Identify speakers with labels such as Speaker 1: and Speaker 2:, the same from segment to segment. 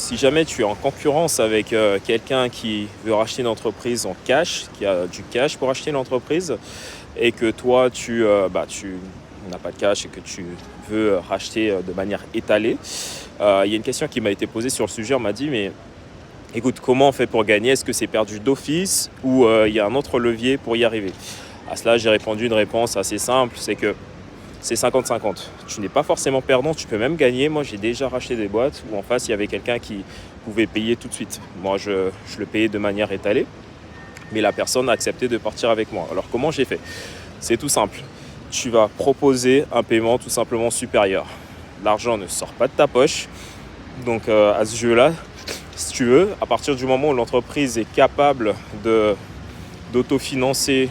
Speaker 1: si jamais tu es en concurrence avec quelqu'un qui veut racheter une entreprise en cash, qui a du cash pour acheter une entreprise, et que toi, tu n'as pas de cash et que tu veux racheter de manière étalée, il y a une question qui m'a été posée sur le sujet. On m'a dit, mais écoute, comment on fait pour gagner? Est-ce que c'est perdu d'office ou il y a un autre levier pour y arriver? À cela, j'ai répondu une réponse assez simple, c'est que c'est 50-50. Tu n'es pas forcément perdant, tu peux même gagner. Moi, j'ai déjà racheté des boîtes où en face, il y avait quelqu'un qui pouvait payer tout de suite. Moi, je le payais de manière étalée, mais la personne a accepté de partir avec moi. Alors, comment j'ai fait? C'est tout simple. Tu vas proposer un paiement tout simplement supérieur. L'argent ne sort pas de ta poche. Donc, à ce jeu-là, si tu veux, à partir du moment où l'entreprise est capable d'autofinancer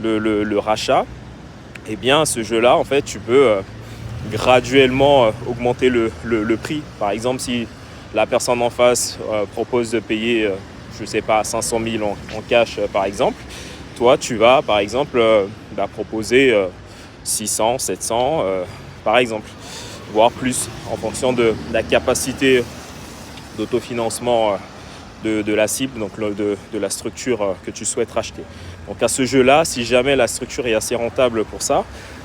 Speaker 1: le rachat, eh bien, ce jeu-là, en fait, tu peux graduellement augmenter le prix. Par exemple, si la personne en face propose de payer, je ne sais pas, 500 000 en cash, par exemple, toi, tu vas, par exemple, proposer 600, 700, par exemple, voire plus, en fonction de la capacité d'autofinancement de la cible, donc de la structure que tu souhaites racheter. Donc à ce jeu-là, si jamais la structure est assez rentable pour ça,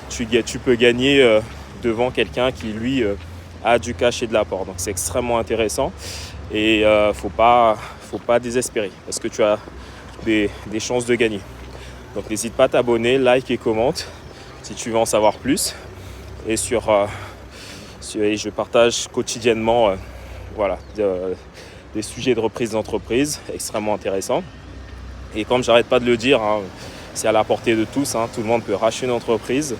Speaker 1: tu peux gagner devant quelqu'un qui, lui, a du cash et de l'apport. Donc c'est extrêmement intéressant et faut pas désespérer parce que tu as des chances de gagner. Donc n'hésite pas à t'abonner, like et commente si tu veux en savoir plus. Et je partage quotidiennement des sujets de reprise d'entreprise extrêmement intéressants. Et comme j'arrête pas de le dire, c'est à la portée de tous, tout le monde peut racheter une entreprise.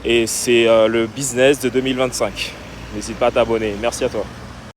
Speaker 1: Et c'est le business de 2025. N'hésite pas à t'abonner. Merci à toi.